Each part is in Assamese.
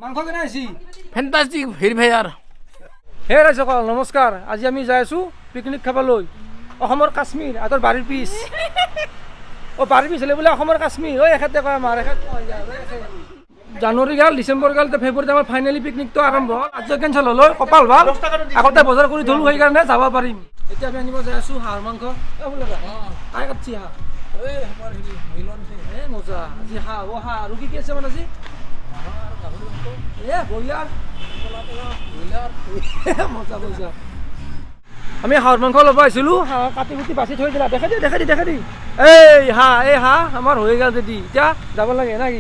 মাংস কেনে আছি ফেন্টাস্টিক ভেৰিফায়াৰ হে ৰাইজসকল নমস্কাৰ। আজি আমি যাই আছোঁ পিকনিক খাবলৈ অসমৰ কাশ্মীৰ আঁতৰ বাৰীৰ পিছ বাৰীৰ পিছ হ'লে বোলে অসমৰ কাশ্মীৰ এখেতে কয় আমাৰ জানুৱাৰী গ'ল ডিচেম্বৰ গ'ল ফেব্ৰুৱাৰীত আমাৰ ফাইনেলি পিকনিকটো আৰম্ভ হ'ল। আজি কেঞ্চেল হ'ল কপাল ভাল আগতে বজাৰ কৰি থলোঁ সেইকাৰণে যাব পাৰিম। এতিয়া আমি আনিব যাই আছোঁ হাঁহৰ মাংস কাই কাটছি হাঁহ মজা আজি হাঁহ হাঁহ আৰু কি আছে মানে আজি ব্ৰইলাৰ মজা মজা। আমি হাঁহৰ মাংস ল'ব আহিছিলোঁ হাঁহ কাটি কুটি বাচি থৈ দিলা দেখা দি এই হাঁহ আমাৰ হৈ গ'ল যদি এতিয়া যাব লাগে না কি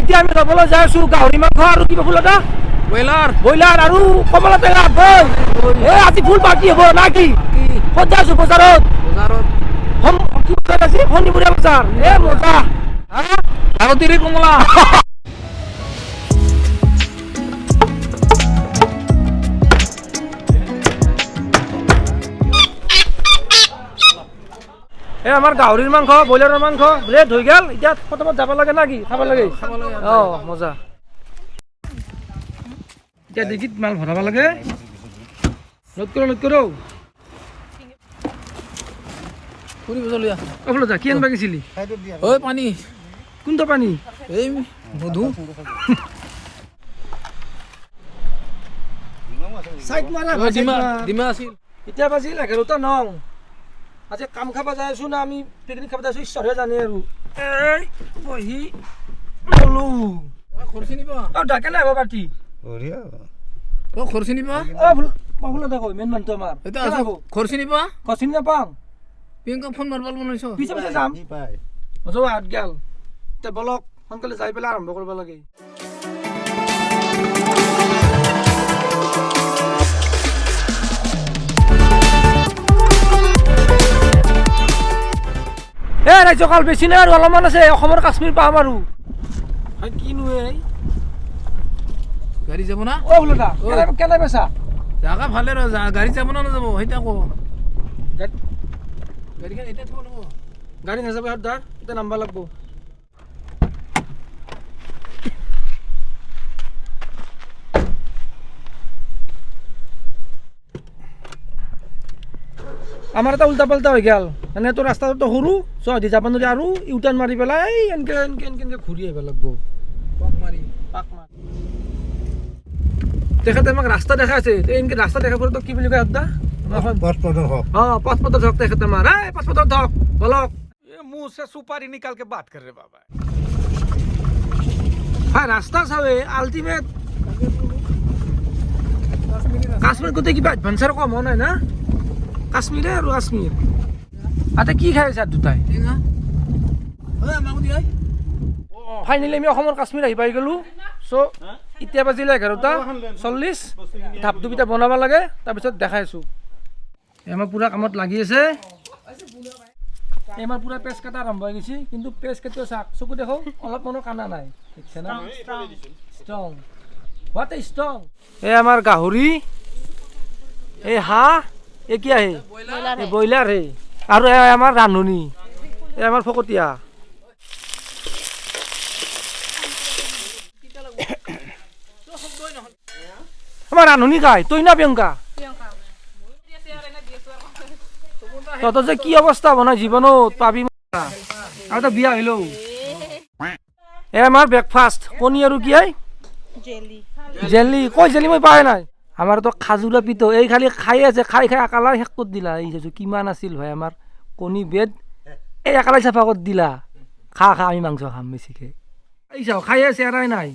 এতিয়া আমি যাবলৈ যাই আছোঁ গাহৰি মাংস আৰু কিবা ফুল এটা ব্ৰইলাৰ আৰু কমলা টেঙা আজি ফুল পাৰ্টি হ'ব না কি ক'ত যাই আছোঁ বজাৰত শনিবৰীয়া বজাৰ মজা আগতিৰি কমলা আমাৰ গাহৰিৰ মাংস ব্ৰইলাৰৰ মাংস ব্লেড হৈ গ'ল এতিয়া প্ৰথমত যাব লাগে না কি খাব লাগে মজা। এতিয়া ডিগিত মাল ভৰাব লাগে নোট কৰোঁ কি আনবা গৈছিলি পানী কোনটো পানী এই মধু ডিমা আছিল এতিয়া বাজিল 11টা 9 আজি কাম খাব যাই আছোঁ না আমি পিকনিক খাব যাই আছোঁ ঈশ্বৰহে জানে আৰু এই বহি বলো খৰচি নিবা ডাকে নাই পাৰ্টি খৰচি নিবা পাবলৈ দেখো মেইন মানুহটো আমাৰ খৰচি নিবা চিনি নাপাওঁ প্ৰিয়ংকা ফোন মাৰিব বনাইছ পিছে যাম মজা হাত গেল এতিয়া বলক সোনকালে যাই পেলাই আৰম্ভ কৰিব লাগে। ৰাজ্যকাল বেছি নাই আৰু অলপমান আছে অসমৰ কাশ্মীৰ পাম আৰু কিনো গাড়ী যাব না কেনে পেছা জাগা ভালে ৰ গাড়ী যাব না নাযাব সেইটা আকৌ গাড়ীখন এতিয়া থব লাগিব গাড়ী নাযাব সদাৰ এতিয়া নাম্বা লাগব। আমাৰ এটা উল্টা পাল্টা হৈ গ'ল মানে তোৰ ৰাস্তাটো সৰু চদি যাব নোৱাৰি আৰু ইউটাৰ্ণ মাৰি পেলাই এনেকে ঘূৰি আহিব লাগব পাক মাৰি তেখেতে আমাক ৰাস্তা দেখাইছে এনেকে ৰাস্তা দেখা পৰে তোক কি বুলি কয় সদা পথ প্ৰদৰ্শক তেখেতে আমাৰ পথ প্ৰদৰ্শক বলক मुंह से सुपारी निकाल के बात कर रहे बाबा ৰাস্তা চাবে আল্টিমেট কাশ্মীৰ গোটেই কিবা এডভেঞ্চাৰ কম হোৱা নাই না কাশ্মীৰে আৰু কাশ্মীৰ তাতে কি খাই আছে দুটাই ফাইনেলি আমি অসমৰ কাশ্মীৰ আহি পাই গ'লোঁ চ' এতিয়া বাজিলে 11টা 40 ধাপধুপিটা বনাব লাগে তাৰপিছত দেখাই আছোঁ আমাৰ পূৰা কামত লাগি আছে আমাৰ পূৰা পেজ কাটা আৰম্ভ হৈ গৈছে কিন্তু পেজ কাটিও চাওক চকু দেখো অলপ মনৰ কানা নাই দেখিছে না ষ্ট্ৰং হোৱাট এ ষ্ট্ৰং এই আমাৰ গাহৰি এই হাঁহ এই কি আহে ব্ৰইলাৰ হে আৰু আমাৰ ৰান্ধনি এই আমাৰ ফকতীয়া আমাৰ ৰান্ধনি কাই তই না প্ৰিয়ংকা তহঁতৰ যে কি অৱস্থা বনাই জীৱনত পাবি আৰু এটা বিয়া হলেও এই আমাৰ ব্ৰেকফাষ্ট কণী আৰু কি হয় জেলি কৈ জেলি মই পাই নাই আমাৰতো খাজুৰা পিঠো এই খালি খাই আছে খাই একালাই শেষ কৰি দিলা এই চাইছোঁ কিমান আছিল ভাই আমাৰ কণী বেড এই একালাই চাফা কৰি দিলা খা আমি মাংস খাম বেছিকৈ এই চাওঁ খাই আছে এৰাই নাই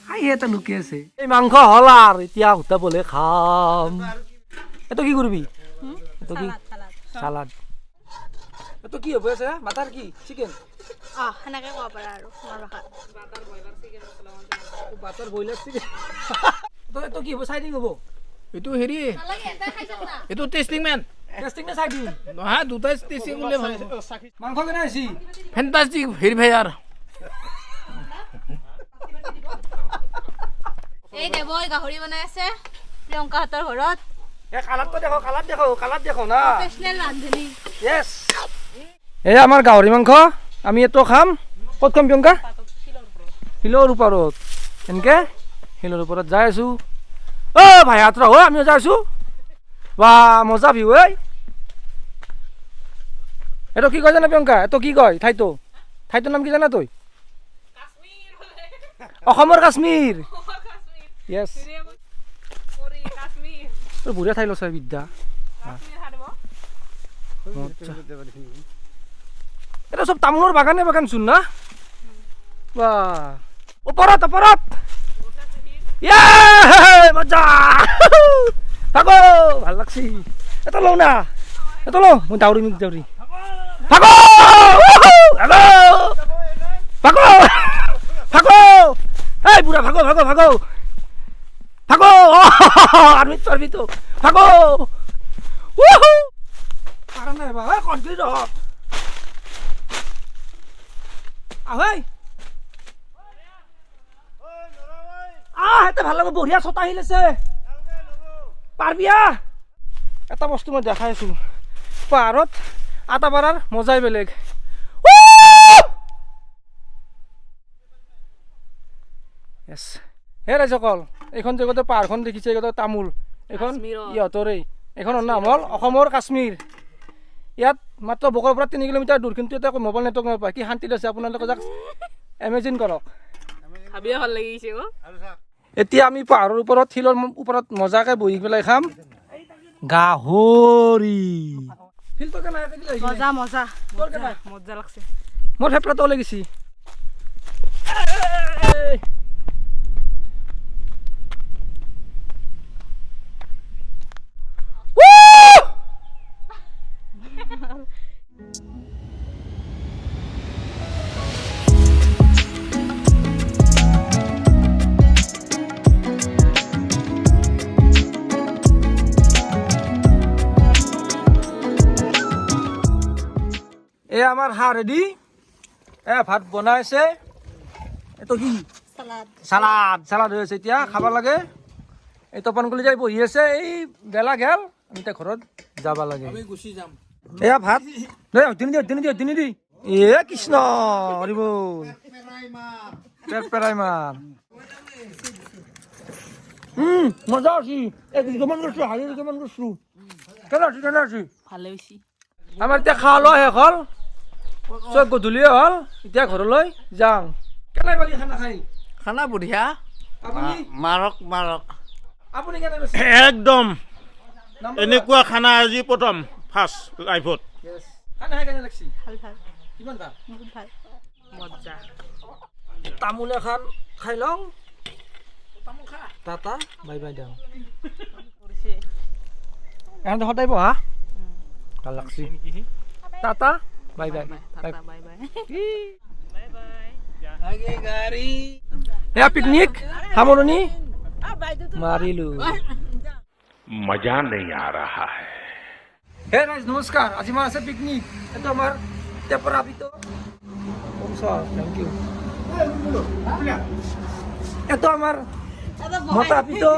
খাই এটা লুকি আছে এই মাংস হ'ল আৰু এতিয়া উঠাবলৈ খাম এইটো কি কৰিবি এইটো কি চালাড এইটো কি হ'ব আছে বাটাৰ কি চিকেন সেনেকৈ ক'ব পাৰা আৰু বাটাৰ ব্ৰইলাৰ চিকেন এইটো কি হ'ব চাইডিং হ'ব এইটো হেৰি এইটো টেষ্টিং মেন টেষ্টিং নে চাইডিং নহয় দুটাই টেষ্টিং বুলি মাংস কেনে আছে ফেন্টাস্টিক ভেৰিফায়াৰ এই দেৱই গাহৰি বনাই আছে প্ৰিয়ংকাহঁতৰ ঘৰত এই কালাৰ দেখো না প্ৰফেচনেল ৰান্ধনী ইয়েছ এই আমাৰ গাহৰি মাংস আমি এইটো খাম ক'ত খাম প্ৰিয়ংকা শিলৰ ওপৰত এনেকে শিলৰ ওপৰত যাই আছো ভাই হাত ৰহ আমিও যাই আছো বা মজা ভিউ এইটো কি কয় জানা প্ৰিয়ংকা এইটো কি কয় ঠাইটোৰ নাম কি জানা তই অসমৰ কাশ্মীৰ য়েছ তোৰ বঢ়িয়া ঠাই লৈছে বিদ্যা এটা সব তামোলৰ বাগান চোন না বা ওপৰত মজা ভাগো ভাল লাগছি এটা লওঁ না এটা লওঁ মই দাউৰি ভাগো এই বুঢ়া ভাগো আৰ্মিটো ভাগো পাৰা নাই বা কনক্ৰিট হেতে ভাল লাগিব বঢ়িয়া ছটা আহিল আছে পাৰবিয়া এটা বস্তু মই দেখাই আছো পাহাৰত আটা পাৰাৰ মজাই বেলেগ হে ৰাইজসকল এইখন জেগাতে পাহাৰখন দেখিছে এইগতে তামোল এইখন ইহঁতৰে এইখনৰ নাম হ'ল অসমৰ কাশ্মীৰ ইয়াত মাত্ৰ বকৰ পৰা 3 কিলোমিটাৰ দূৰ কিন্তু এটা মোবাইল নেটৱৰ্ক নাপায় কি শান্তিত আছে আপোনালোকে যাক ইমেজিন কৰক ভাল লাগিছে এতিয়া আমি পাহাৰৰ ওপৰত শিলৰ ওপৰত মজাকে বহি পেলাই খাম গাহৰি মজা লাগছে মোৰ ফেফৰাটো ওলাই গৈছি আমাৰ হাঁহ ৰেডি ভাত বনাইছে এইটো কি চালাড হৈ আছে এতিয়া খাব লাগে এই তপনকলি যাই বহি আছে এই বেলা গেল আমি এতিয়া ঘৰত যাব লাগে গুচি যাম এয়া ভাত তিনি দি কৃষ্ণ হৰি বল পেট পেৰাই মাৰ মজা আছি কেমান কৰিছো হাৰি কেমান কৰিছো কেনে আছি ভালে হৈছে আমাৰ এতিয়া খাৱা লোৱা শেষ হ'ল চব গধূলিয়ে হ'ল এতিয়া ঘৰলৈ যাওঁ কেনে পালি খানা খাই খানা বঢ়িয়া আপুনি মাৰক আপুনি কেনে পাইছে একদম এনেকুৱা খানা আজি প্ৰথম ফাৰ্ষ্ট লাইফত খানা খাই কেনে লাগছি ভাল কিমান ভাল বহুত ভাল মজা তামোল এখন খাই লওঁ টাটা বাই বাই দিওঁ এখান সদায় বহা ভাল লাগছি tata bye bye bye bye এয়া পিকনিক সামৰণি মাৰিলো मजा नहीं आ रहा है হে ৰাইজ নমস্কাৰ আজি আমাৰ আছে পিকনিক এইটো আমাৰ টেপৰা পিটো থেংক ইউ এইটো আমাৰ মতা পিটো